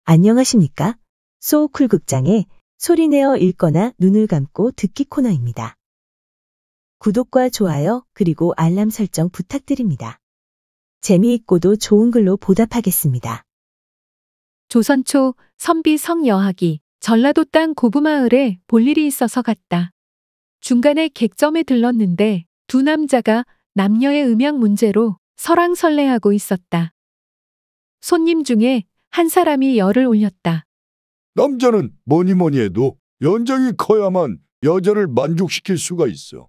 안녕하십니까? 소쿨극장의 소리내어 읽거나 눈을 감고 듣기 코너입니다. 구독과 좋아요 그리고 알람 설정 부탁드립니다. 재미있고도 좋은 글로 보답하겠습니다. 조선 초 선비 성여학이 전라도 땅 고부마을에 볼 일이 있어서 갔다. 중간에 객점에 들렀는데 두 남자가 남녀의 음양 문제로 설왕설래하고 있었다. 손님 중에 한 사람이 열을 올렸다. 남자는 뭐니 뭐니 해도 연장이 커야만 여자를 만족시킬 수가 있어.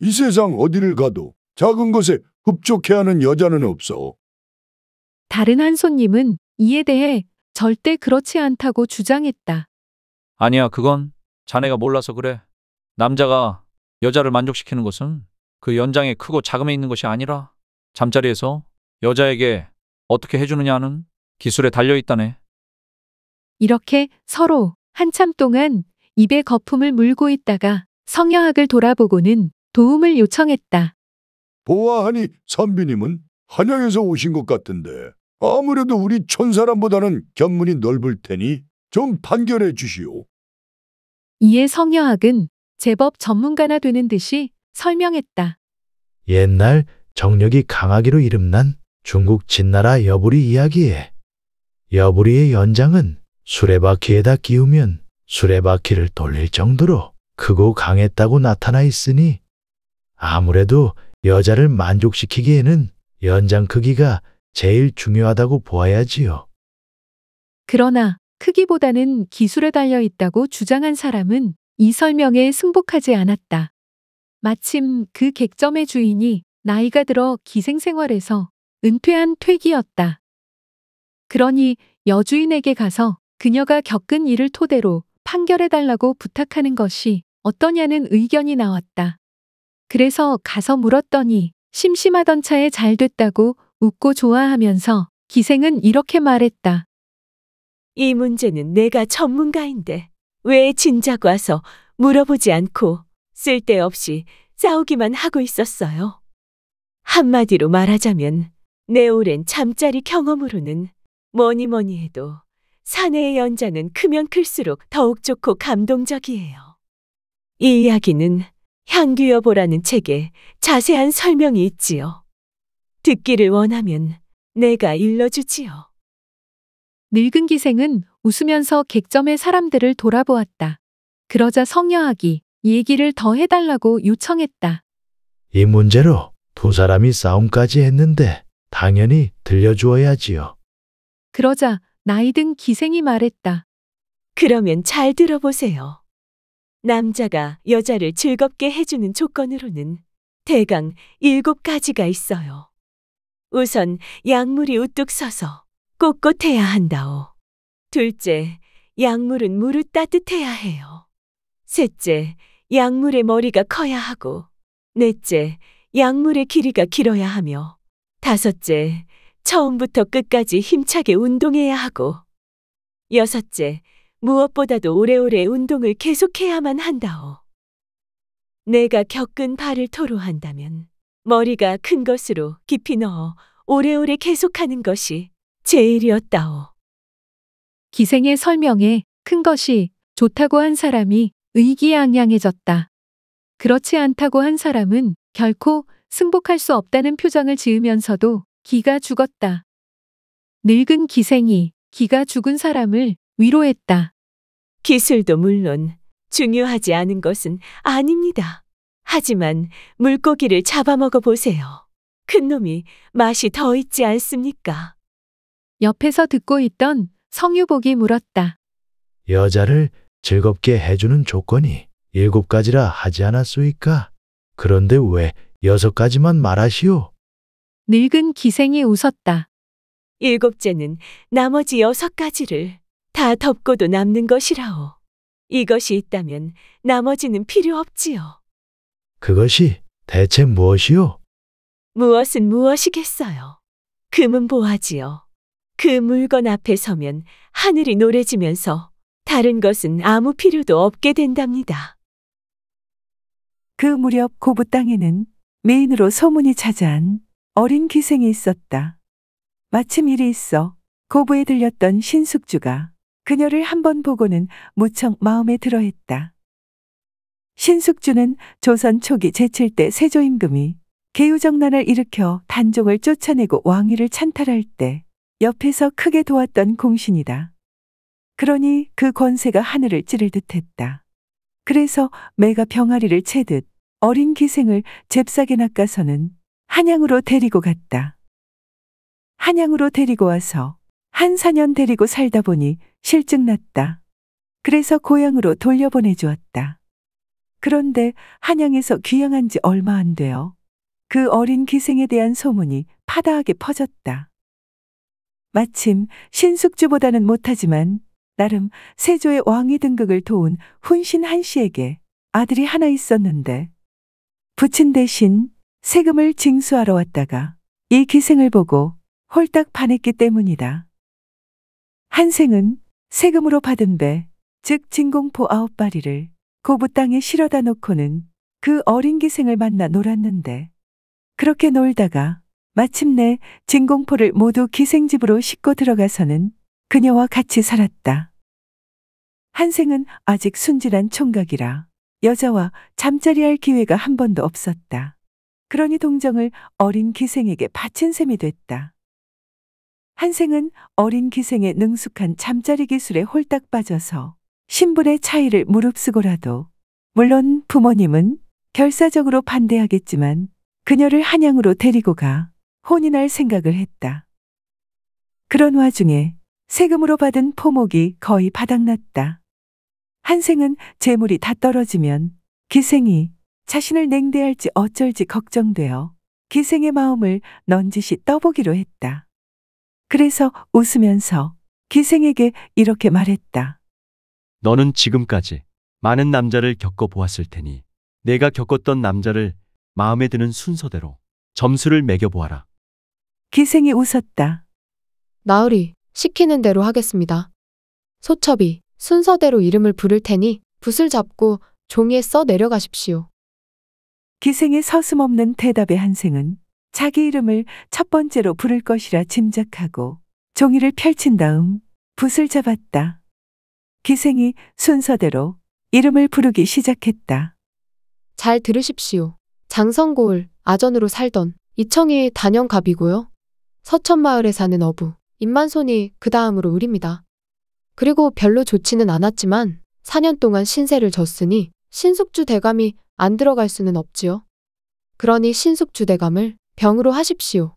이 세상 어디를 가도 작은 것에 흡족해하는 여자는 없어. 다른 한 손님은 이에 대해 절대 그렇지 않다고 주장했다. 아니야, 그건 자네가 몰라서 그래. 남자가 여자를 만족시키는 것은 그 연장의 크고 작음에 있는 것이 아니라 잠자리에서 여자에게 어떻게 해주느냐는 기술에 달려있다네. 이렇게 서로 한참 동안 입에 거품을 물고 있다가 성여학을 돌아보고는 도움을 요청했다. 보아하니 선비님은 한양에서 오신 것 같은데 아무래도 우리 촌사람보다는 견문이 넓을 테니 좀 판결해 주시오. 이에 성여학은 제법 전문가나 되는 듯이 설명했다. 옛날 정력이 강하기로 이름난 중국 진나라 여부리 이야기에 여부리의 연장은 수레바퀴에다 끼우면 수레바퀴를 돌릴 정도로 크고 강했다고 나타나 있으니 아무래도 여자를 만족시키기에는 연장 크기가 제일 중요하다고 보아야지요. 그러나 크기보다는 기술에 달려 있다고 주장한 사람은 이 설명에 승복하지 않았다. 마침 그 객점의 주인이 나이가 들어 기생생활에서 은퇴한 퇴기였다. 그러니 여주인에게 가서 그녀가 겪은 일을 토대로 판결해달라고 부탁하는 것이 어떠냐는 의견이 나왔다. 그래서 가서 물었더니 심심하던 차에 잘 됐다고 웃고 좋아하면서 기생은 이렇게 말했다. 이 문제는 내가 전문가인데 왜 진작 와서 물어보지 않고 쓸데없이 싸우기만 하고 있었어요. 한마디로 말하자면 내 오랜 잠자리 경험으로는 뭐니 뭐니 해도 사내의 연장은 크면 클수록 더욱 좋고 감동적이에요. 이 이야기는 향규여보라는 책에 자세한 설명이 있지요. 듣기를 원하면 내가 일러주지요. 늙은 기생은 웃으면서 객점의 사람들을 돌아보았다. 그러자 성여학이 얘기를 더 해달라고 요청했다. 이 문제로 두 사람이 싸움까지 했는데 당연히 들려주어야지요. 그러자 나이 든 기생이 말했다. 그러면 잘 들어보세요. 남자가 여자를 즐겁게 해주는 조건으로는 대강 7가지가 있어요. 우선 약물이 우뚝 서서 꼿꼿해야 한다오. 둘째, 약물은 무릇 따뜻해야 해요. 셋째, 약물의 머리가 커야 하고, 넷째, 약물의 길이가 길어야 하며, 다섯째, 처음부터 끝까지 힘차게 운동해야 하고, 여섯째, 무엇보다도 오래오래 운동을 계속해야만 한다오. 내가 겪은 바를 토로한다면 머리가 큰 것으로 깊이 넣어 오래오래 계속하는 것이 제일이었다오. 기생의 설명에 큰 것이 좋다고 한 사람이 의기양양해졌다. 그렇지 않다고 한 사람은 결코 승복할 수 없다는 표정을 지으면서도 기가 죽었다. 늙은 기생이 기가 죽은 사람을 위로했다. 기술도 물론 중요하지 않은 것은 아닙니다. 하지만 물고기를 잡아먹어 보세요. 큰 놈이 맛이 더 있지 않습니까? 옆에서 듣고 있던 성유복이 물었다. 여자를 즐겁게 해주는 조건이 7가지라 하지 않았소이까? 그런데 왜 6가지만 말하시오? 늙은 기생이 웃었다. 7째는 나머지 6가지를 다 덮고도 남는 것이라오. 이것이 있다면 나머지는 필요 없지요. 그것이 대체 무엇이오? 무엇은 무엇이겠어요. 금은 보화지요. 그 물건 앞에 서면 하늘이 노래지면서 다른 것은 아무 필요도 없게 된답니다. 그 무렵 고부 땅에는 메인으로 소문이 자자한 어린 기생이 있었다. 마침 일이 있어 고부에 들렸던 신숙주가 그녀를 한번 보고는 무척 마음에 들어했다. 신숙주는 조선 초기 제7대 세조임금이 계유정난을 일으켜 단종을 쫓아내고 왕위를 찬탈할 때 옆에서 크게 도왔던 공신이다. 그러니 그 권세가 하늘을 찌를 듯했다. 그래서 매가 병아리를 채듯 어린 기생을 잽싸게 낚아서는 한양으로 데리고 갔다. 한양으로 데리고 와서 한 4년 데리고 살다 보니 실증 났다. 그래서 고향으로 돌려보내 주었다. 그런데 한양에서 귀양한 지 얼마 안 되어 그 어린 기생에 대한 소문이 파다하게 퍼졌다. 마침 신숙주보다는 못하지만 나름 세조의 왕위 등극을 도운 훈신 한 씨에게 아들이 하나 있었는데 부친 대신 세금을 징수하러 왔다가 이 기생을 보고 홀딱 반했기 때문이다. 한생은 세금으로 받은 배, 즉 진공포 9마리를 고부 땅에 실어다 놓고는 그 어린 기생을 만나 놀았는데 그렇게 놀다가 마침내 진공포를 모두 기생집으로 싣고 들어가서는 그녀와 같이 살았다. 한생은 아직 순진한 총각이라 여자와 잠자리할 기회가 한 번도 없었다. 그러니 동정을 어린 기생에게 바친 셈이 됐다. 한생은 어린 기생의 능숙한 잠자리 기술에 홀딱 빠져서 신분의 차이를 무릅쓰고라도 물론 부모님은 결사적으로 반대하겠지만 그녀를 한양으로 데리고 가 혼인할 생각을 했다. 그런 와중에 세금으로 받은 포목이 거의 바닥났다. 한생은 재물이 다 떨어지면 기생이 자신을 냉대할지 어쩔지 걱정되어 기생의 마음을 넌지시 떠보기로 했다. 그래서 웃으면서 기생에게 이렇게 말했다. 너는 지금까지 많은 남자를 겪어보았을 테니 내가 겪었던 남자를 마음에 드는 순서대로 점수를 매겨보아라. 기생이 웃었다. 나으리, 시키는 대로 하겠습니다. 소첩이 순서대로 이름을 부를 테니 붓을 잡고 종이에 써 내려가십시오. 기생의 서슴없는 대답에 한생은 자기 이름을 첫 번째로 부를 것이라 짐작하고 종이를 펼친 다음 붓을 잡았다. 기생이 순서대로 이름을 부르기 시작했다. 잘 들으십시오. 장성고을 아전으로 살던 이청이 단연갑이고요. 서천마을에 사는 어부 임만손이 그 다음으로 을입니다. 그리고 별로 좋지는 않았지만 4년 동안 신세를 졌으니 신숙주 대감이 안 들어갈 수는 없지요. 그러니 신숙주 대감을 병으로 하십시오.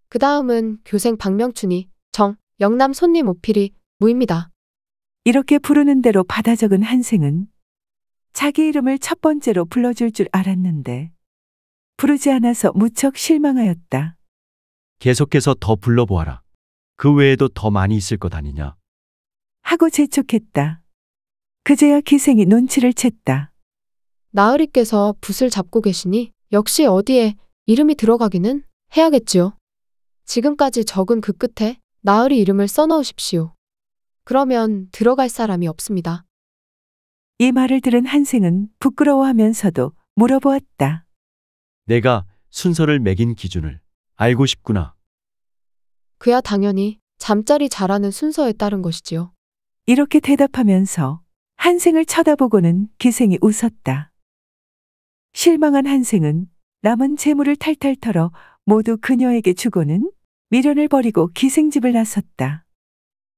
그 다음은 교생 박명춘이 정, 영남 손님 오필이 무입니다. 이렇게 부르는 대로 받아 적은 한생은 자기 이름을 첫 번째로 불러줄 줄 알았는데 부르지 않아서 무척 실망하였다. 계속해서 더 불러보아라. 그 외에도 더 많이 있을 것 아니냐. 하고 재촉했다. 그제야 기생이 눈치를 챘다. 나으리께서 붓을 잡고 계시니 역시 어디에 이름이 들어가기는 해야겠지요. 지금까지 적은 그 끝에 나으리 이름을 써넣으십시오. 그러면 들어갈 사람이 없습니다. 이 말을 들은 한생은 부끄러워하면서도 물어보았다. 내가 순서를 매긴 기준을 알고 싶구나. 그야 당연히 잠자리 잘하는 순서에 따른 것이지요. 이렇게 대답하면서 한생을 쳐다보고는 기생이 웃었다. 실망한 한생은 남은 재물을 탈탈 털어 모두 그녀에게 주고는 미련을 버리고 기생집을 나섰다.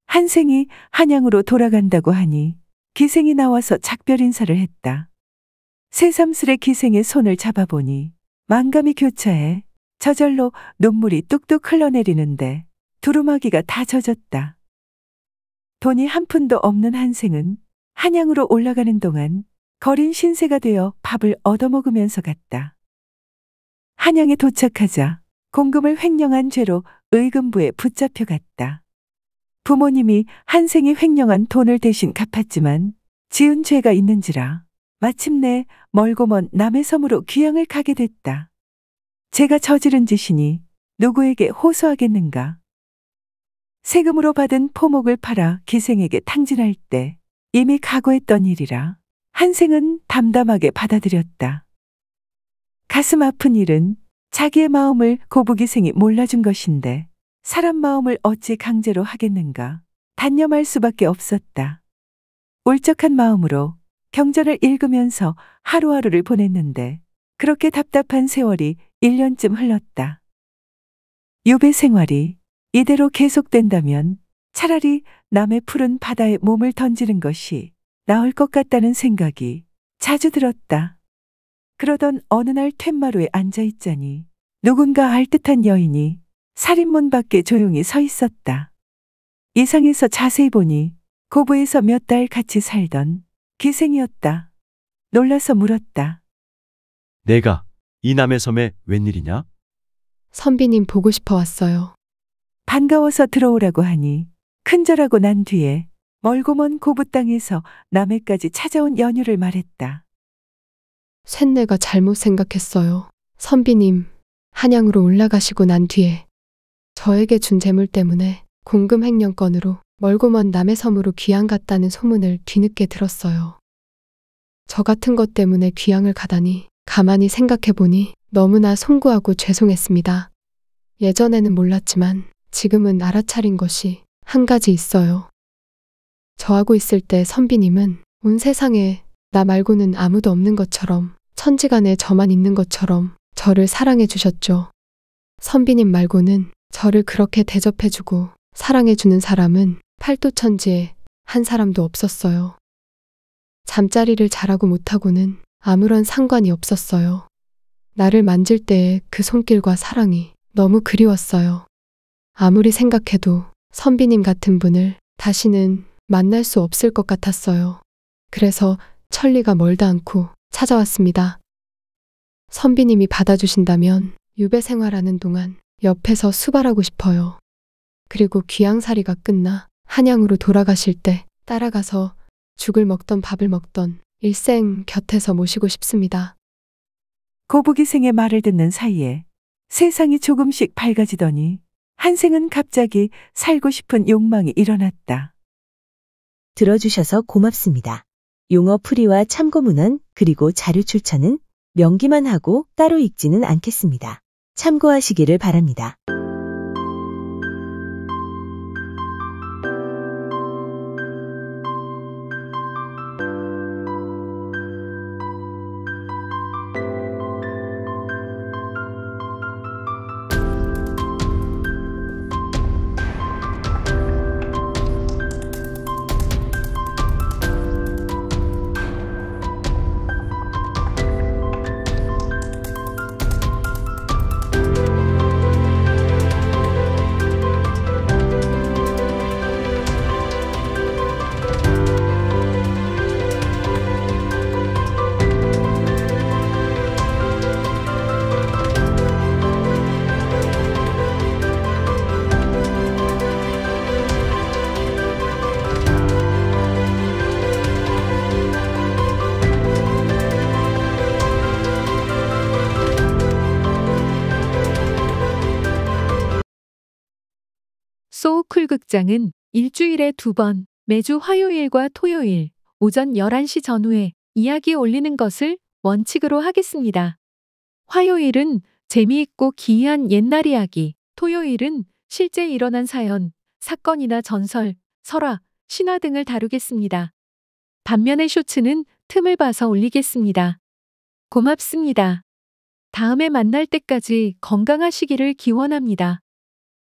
한생이 한양으로 돌아간다고 하니 기생이 나와서 작별 인사를 했다. 새삼스레 기생의 손을 잡아보니 만감이 교차해 저절로 눈물이 뚝뚝 흘러내리는데 두루마기가 다 젖었다. 돈이 한 푼도 없는 한생은 한양으로 올라가는 동안 거린 신세가 되어 밥을 얻어먹으면서 갔다. 한양에 도착하자 공금을 횡령한 죄로 의금부에 붙잡혀 갔다. 부모님이 한생이 횡령한 돈을 대신 갚았지만 지은 죄가 있는지라 마침내 멀고 먼 남의 섬으로 귀양을 가게 됐다. 제가 저지른 짓이니 누구에게 호소하겠는가. 세금으로 받은 포목을 팔아 기생에게 탕진할 때 이미 각오했던 일이라 한생은 담담하게 받아들였다. 가슴 아픈 일은 자기의 마음을 고부기생이 몰라준 것인데 사람 마음을 어찌 강제로 하겠는가 단념할 수밖에 없었다. 울적한 마음으로 경전을 읽으면서 하루하루를 보냈는데 그렇게 답답한 세월이 1년쯤 흘렀다. 유배 생활이 이대로 계속된다면 차라리 남의 푸른 바다에 몸을 던지는 것이 나을 것 같다는 생각이 자주 들었다. 그러던 어느 날 툇마루에 앉아 있자니 누군가 알듯한 여인이 살인문 밖에 조용히 서 있었다. 이상해서 자세히 보니 고부에서 몇 달 같이 살던 기생이었다. 놀라서 물었다. 내가 이 남의 섬에 웬일이냐? 선비님 보고 싶어 왔어요. 반가워서 들어오라고 하니 큰절하고 난 뒤에 멀고 먼 고부 땅에서 남해까지 찾아온 연유를 말했다. 쇳내가 잘못 생각했어요. 선비님, 한양으로 올라가시고 난 뒤에 저에게 준 재물 때문에 공금 횡령건으로 멀고 먼 남의 섬으로 귀양 갔다는 소문을 뒤늦게 들었어요. 저 같은 것 때문에 귀양을 가다니 가만히 생각해보니 너무나 송구하고 죄송했습니다. 예전에는 몰랐지만 지금은 알아차린 것이 한 가지 있어요. 저하고 있을 때 선비님은 온 세상에 나 말고는 아무도 없는 것처럼 천지간에 저만 있는 것처럼 저를 사랑해 주셨죠. 선비님 말고는 저를 그렇게 대접해주고 사랑해주는 사람은 팔도천지에 한 사람도 없었어요. 잠자리를 잘하고 못하고는 아무런 상관이 없었어요. 나를 만질 때의 그 손길과 사랑이 너무 그리웠어요. 아무리 생각해도 선비님 같은 분을 다시는 만날 수 없을 것 같았어요. 그래서 천리가 멀다 않고 찾아왔습니다. 선비님이 받아주신다면 유배 생활하는 동안 옆에서 수발하고 싶어요. 그리고 귀양살이가 끝나 한양으로 돌아가실 때 따라가서 죽을 먹던 밥을 먹던 일생 곁에서 모시고 싶습니다. 고부기생의 말을 듣는 사이에 세상이 조금씩 밝아지더니 한생은 갑자기 살고 싶은 욕망이 일어났다. 들어주셔서 고맙습니다. 용어 풀이와 참고 문헌 그리고 자료 출처는 명기만 하고 따로 읽지는 않겠습니다. 참고하시기를 바랍니다. 소우쿨 극장은 일주일에 2번, 매주 화요일과 토요일, 오전 11시 전후에 이야기 올리는 것을 원칙으로 하겠습니다. 화요일은 재미있고 기이한 옛날 이야기, 토요일은 실제 일어난 사연, 사건이나 전설, 설화, 신화 등을 다루겠습니다. 반면에 쇼츠는 틈을 봐서 올리겠습니다. 고맙습니다. 다음에 만날 때까지 건강하시기를 기원합니다.